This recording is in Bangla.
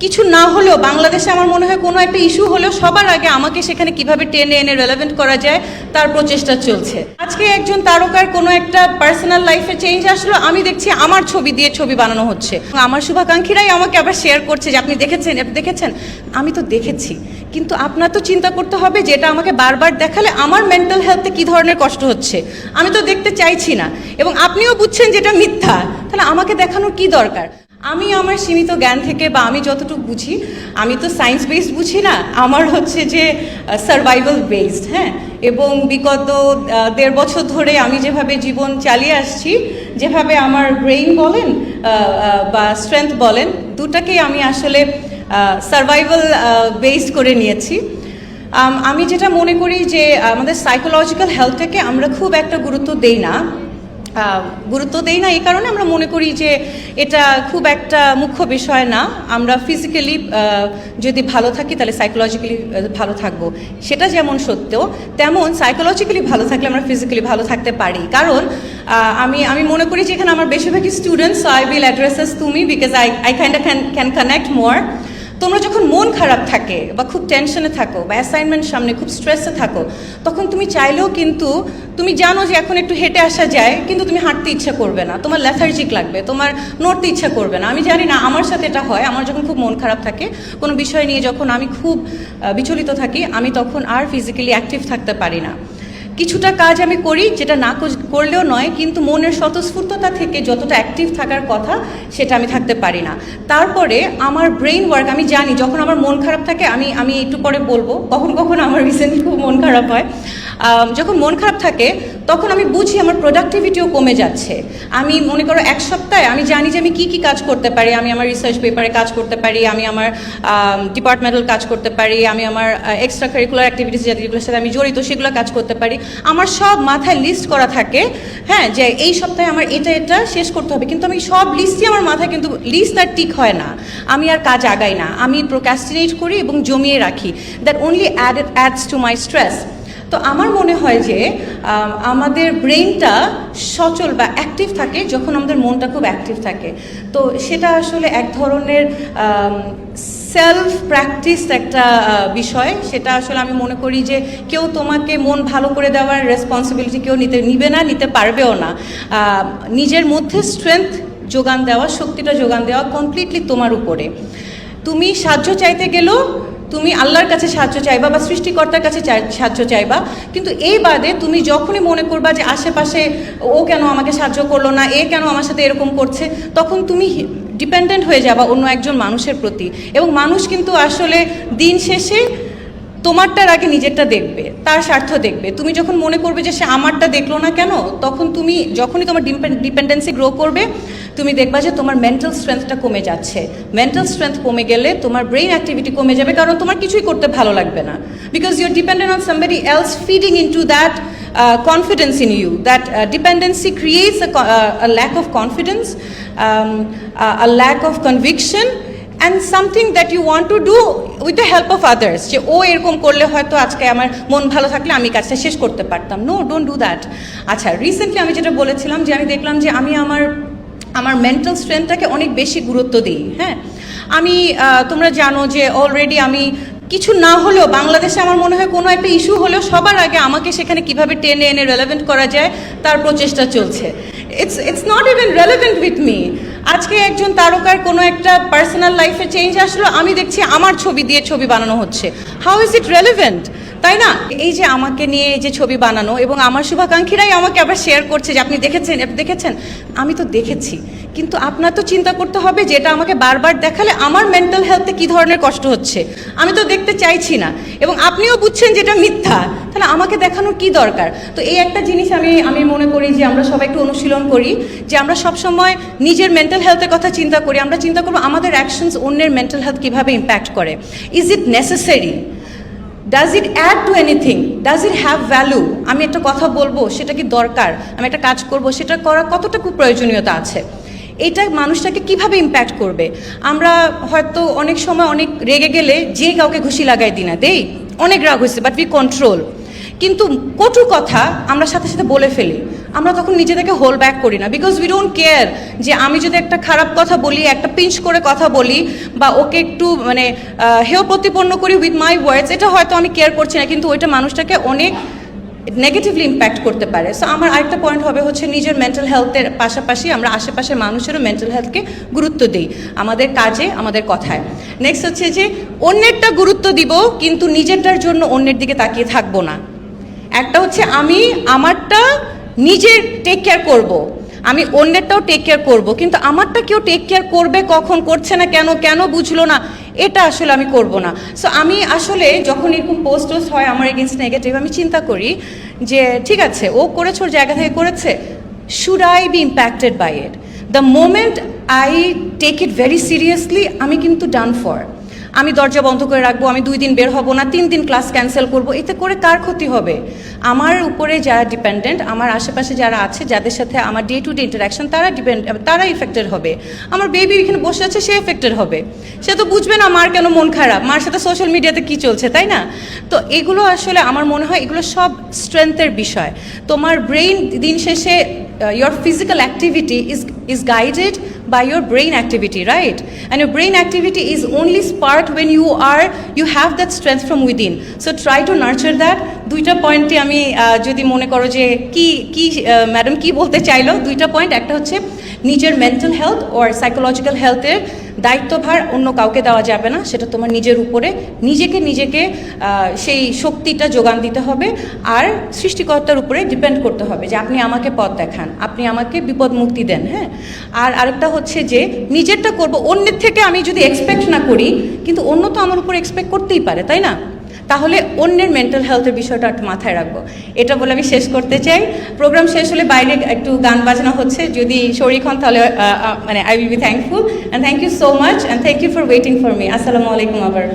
কিছু না হলেও বাংলাদেশে আমার মনে হয় কোনো একটা ইস্যু হলেও সবার আগে আমাকে সেখানে কিভাবে টেনে এনে রেলেভেন্ট করা যায় তার প্রচেষ্টা চলছে। আজকে একজন তারকার কোনো একটা পার্সোনাল লাইফে চেঞ্জ আসলো, আমি দেখছি আমার ছবি দিয়ে ছবি বানানো হচ্ছে। আমার শুভাকাঙ্ক্ষীরাই আমাকে আবার শেয়ার করছে যে আপনি দেখেছেন। আমি তো দেখেছি, কিন্তু আপনার তো চিন্তা করতে হবে যেটা আমাকে বারবার দেখালে আমার মেন্টাল হেলথে কী ধরনের কষ্ট হচ্ছে। আমি তো দেখতে চাইছি না, এবং আপনিও বুঝছেন যেটা মিথ্যা, তাহলে আমাকে দেখানোর কী দরকার? আমি আমার সীমিত জ্ঞান থেকে বা আমি যতটুকু বুঝি, আমি তো সায়েন্স বেসড বুঝি না, আমার হচ্ছে যে সার্ভাইভাল বেসড। হ্যাঁ, এবং বিগত 1.5 বছর ধরে আমি যেভাবে জীবন চালিয়ে আসছি, যেভাবে আমার ব্রেইন বলেন বা স্ট্রেংথ বলেন, দুটাকেই আমি আসলে সার্ভাইভাল বেসড করে নিয়েছি। আমি যেটা মনে করি যে আমাদের সাইকোলজিক্যাল হেলথটাকে আমরা খুব একটা গুরুত্ব দেই না এই কারণে আমরা মনে করি যে এটা খুব একটা মুখ্য বিষয় না। আমরা ফিজিক্যালি যদি ভালো থাকি তাহলে সাইকোলজিক্যালি ভালো থাকবো, সেটা যেমন সত্য, তেমন সাইকোলজিক্যালি ভালো থাকলে আমরা ফিজিক্যালি ভালো থাকতে পারি। কারণ আমি মনে করি যে এখানে আমার বেশিরভাগই স্টুডেন্টস, আই উইল অ্যাড্রেসেস তুমি, because I can connect more. তোমরা যখন মন খারাপ থাকে বা খুব টেনশনে থাকো বা অ্যাসাইনমেন্ট সামনে খুব স্ট্রেসে থাকো, তখন তুমি চাইলেও কিন্তু তুমি জানো যে এখন একটু হেঁটে আসা যায়, কিন্তু তুমি হাঁটতে ইচ্ছা করবে না, তোমার লেথার্জিক লাগবে, তোমার নড়তে ইচ্ছা করবে না। আমি জানি না, আমার সাথে এটা হয়। আমার যখন খুব মন খারাপ থাকে কোনো বিষয় নিয়ে, যখন আমি খুব বিচলিত থাকি, আমি তখন আর ফিজিক্যালি অ্যাক্টিভ থাকতে পারি না। কিছুটা কাজ আমি করি যেটা না করলেও নয়, কিন্তু মনের স্বতঃস্ফূর্ততা থেকে যতটা অ্যাক্টিভ থাকার কথা সেটা আমি থাকতে পারি না। তারপরে আমার ব্রেইন ওয়ার্ক, আমি জানি যখন আমার মন খারাপ থাকে, আমি একটু পরে বলবো কখন আমার রিসেন্টলি খুব মন খারাপ হয়। যখন মন খারাপ থাকে তখন আমি বুঝি আমার প্রোডাক্টিভিটিও কমে যাচ্ছে। আমি মনে করো 1 সপ্তাহে আমি জানি যে আমি কী কাজ করতে পারি। আমি আমার রিসার্চ পেপারে কাজ করতে পারি, আমি আমার ডিপার্টমেন্টাল কাজ করতে পারি, আমি আমার এক্সট্রা কারিকুলার অ্যাক্টিভিটিস যেগুলোর সাথে আমি জড়িত সেগুলো কাজ করতে পারি। আমার সব মাথায় লিস্ট করা থাকে, হ্যাঁ, যে এই সপ্তাহে আমার এটা শেষ করতে হবে, কিন্তু আমি সব লিস্টই আমার মাথায়, কিন্তু লিস্ট আর ঠিক হয় না, আমি আর কাজ আগাই না, আমি প্রোক্রাস্টিনেট করি এবং জমিয়ে রাখি। That only ads to my stress. তো আমার মনে হয় যে আমাদের ব্রেইনটা সচল বা অ্যাক্টিভ থাকে যখন আমাদের মনটা খুব অ্যাক্টিভ থাকে। তো সেটা আসলে এক ধরনের সেলফ প্র্যাকটিস একটা বিষয়। সেটা আসলে আমি মনে করি যে কেউ তোমাকে মন ভালো করে দেওয়ার রেসপন্সিবিলিটি কেউ নিতে পারবেও না। নিজের মধ্যে স্ট্রেংথ যোগান দেওয়া, শক্তিটা যোগান দেওয়া কমপ্লিটলি তোমার উপরে। তুমি সাহায্য চাইতে গেলেও তুমি আল্লাহর কাছে সাহায্য চাইবা বা সৃষ্টিকর্তার কাছে সাহায্য চাইবা, কিন্তু এই বাদে তুমি যখনই মনে করবা যে আশেপাশে ও কেন আমাকে সাহায্য করলো না, এ কেন আমার সাথে এরকম করছে, তখন তুমি ডিপেন্ডেন্ট হয়ে যাবা অন্য একজন মানুষের প্রতি। এবং মানুষ কিন্তু আসলে দিন শেষে তোমারটার আগে নিজেরটা দেখবে, তার স্বার্থ দেখবে। তুমি যখন মনে করবে যে সে আমারটা দেখলো না কেন, তখন তুমি যখনই তোমার ডিপেন্ডেন্সি গ্রো করবে, তুমি দেখবা যে তোমার মেন্টাল স্ট্রেংথটা কমে যাচ্ছে। মেন্টাল স্ট্রেংথ কমে গেলে তোমার ব্রেইন অ্যাক্টিভিটি কমে যাবে, কারণ তোমার কিছুই করতে ভালো লাগবে না, because you are dependent on somebody else feeding into that confidence in you. That dependency creates a lack of confidence, a lack of conviction, and something that you want to do with the help of others. যে ও এরকম করলে হয়তো আজকে আমার মন ভালো থাকলে আমি কাজটা শেষ করতে পারতাম। No, don't do that. আচ্ছা, রিসেন্টলি আমি যেটা বলেছিলাম যে আমি দেখলাম যে আমি আমার মেন্টাল স্ট্রেংথটাকে অনেক বেশি গুরুত্ব দিই। হ্যাঁ, তোমরা জানো যে অলরেডি আমি কিছু না হলেও বাংলাদেশে আমার মনে হয় কোনো একটা ইস্যু হলেও সবার আগে আমাকে সেখানে কিভাবে টেনে এনে রেলেভেন্ট করা যায় তার প্রচেষ্টা চলছে। It's not even relevant with me. আজকে একজন তারকার কোনো একটা পার্সোনাল লাইফে চেঞ্জ আসলো, আমি দেখছি আমার ছবি দিয়ে ছবি বানানো হচ্ছে। How is it relevant? তাই না? এই যে আমাকে নিয়ে যে ছবি বানানো, এবং আমার শুভাকাঙ্ক্ষীরাই আমাকে আবার শেয়ার করছে যে আপনি দেখেছেন। আমি তো দেখেছি, কিন্তু আপনার তো চিন্তা করতে হবে যে এটা আমাকে বারবার দেখালে আমার মেন্টাল হেলথে কী ধরনের কষ্ট হচ্ছে। আমি তো দেখতে চাইছি না, এবং আপনিও বুঝছেন যে এটা মিথ্যা, তাহলে আমাকে দেখানোর কী দরকার? তো এই একটা জিনিস আমি মনে করি যে আমরা সবাই একটু অনুশীলন করি, যে আমরা সবসময় নিজের মেন্টাল হেলথের কথা চিন্তা করি। আমরা চিন্তা করবো আমাদের অ্যাকশনস অন্যের মেন্টাল হেলথ কীভাবে ইম্প্যাক্ট করে। Is it necessary? Does it add to anything? Does it have value? আমি একটা কথা বলবো, সেটা কি দরকার? আমি একটা কাজ করব, সেটা করা কতটুকু প্রয়োজনীয়তা আছে? এটা মানুষটাকে কিভাবে ইম্প্যাক্ট করবে? আমরা হয়তো অনেক সময় অনেক রেগে গেলে যে কাউকে ঘুষি লাগাই দিই না, অনেক রাগ হয়েছে, বাট উই কন্ট্রোল। কিন্তু কটু কথা আমরা সাথে সাথে বলে ফেলি, আমরা তখন নিজেদেরকে হোল ব্যাক করি না, বিকজ উই ডোন্ট কেয়ার যে আমি যদি একটা খারাপ কথা বলি, একটা পিঞ্চ করে কথা বলি, বা ওকে একটু মানে হেয় প্রতিপন্ন করি উইথ মাই ওয়ার্ডস, এটা হয়তো আমি কেয়ার করছি না, কিন্তু ওইটা মানুষটাকে অনেক নেগেটিভলি ইম্প্যাক্ট করতে পারে। সো আমার আরেকটা পয়েন্ট হবে হচ্ছে নিজের মেন্টাল হেলথের পাশাপাশি আমরা আশেপাশের মানুষেরও মেন্টাল হেলথকে গুরুত্ব দিই, আমাদের কাজে, আমাদের কথায়। নেক্সট হচ্ছে যে অন্যেরটা গুরুত্ব দিব, কিন্তু নিজেরটার জন্য অন্যের দিকে তাকিয়ে থাকবো না। একটা হচ্ছে আমি আমারটা নিজের টেক কেয়ার করব, আমি অন্যেরটাও টেক কেয়ার করব, কিন্তু আমারটা কেউ টেক কেয়ার করবে কখন, করছে না কেন, কেন বুঝলো না, এটা আসলে আমি করব না। সো আমি আসলে যখন এরকম পোস্ট হয় আমার এগেনস্ট নেগেটিভ, আমি চিন্তা করি যে ঠিক আছে, ও করেছে, ওর জায়গা থেকে করেছে, should I be impacted by it? The moment I take it very seriously, আমি কিন্তু ডান ফর। আমি দরজা বন্ধ করে রাখবো, আমি 2 দিন বের হব না, 3 দিন ক্লাস ক্যান্সেল করব, এতে করে কার ক্ষতি হবে? আমার উপরে যারা ডিপেন্ডেন্ট, আমার আশেপাশে যারা আছে, যাদের সাথে আমার ডে টু ডে ইন্টারাকশন, তারা ইফেক্টেড হবে। আমার বেবি এখানে বসে আছে, সে এফেক্টেড হবে, সে তো বুঝবে না মার কেন মন খারাপ, মার সাথে সোশ্যাল মিডিয়াতে কী চলছে, তাই না? তো এগুলো আসলে আমার মনে হয় এগুলো সব স্ট্রেংথের বিষয়। তোমার ব্রেইন দিন শেষে your physical activity is guided by your brain activity, right? And your brain activity is only sparked when you have that strength from within. So try to nurture that. দুইটা পয়েন্টে আমি যদি মনে করো যে কি ম্যাডাম কি বলতে চাইলো, দুইটা পয়েন্ট, একটা হচ্ছে নিজের মেন্টাল হেলথ ওর সাইকোলজিক্যাল হেলথের দায়িত্বভার অন্য কাউকে দেওয়া যাবে না, সেটা তোমার নিজের উপরে, নিজেকে সেই শক্তিটা যোগান দিতে হবে, আর সৃষ্টিকর্তার উপরে ডিপেন্ড করতে হবে যে আপনি আমাকে পথ দেখান, আপনি আমাকে বিপদ মুক্তি দেন। হ্যাঁ, আর আরেকটা হচ্ছে যে নিজেরটা করব, অন্যের থেকে আমি যদি এক্সপেক্ট না করি, কিন্তু অন্য তো আমার উপর এক্সপেক্ট করতেই পারে, তাই না? তাহলে অন্যের মেন্টাল হেলথের বিষয়টা একটু মাথায় রাখবো, এটা বলে আমি শেষ করতে চাই। প্রোগ্রাম শেষ হলে বাইরে একটু গান বাজানো হচ্ছে, যদি শরীর হন তাহলে মানে I will be thankful, and thank you so much, and thank you for waiting for me. আসসালামু আলাইকুম আবার।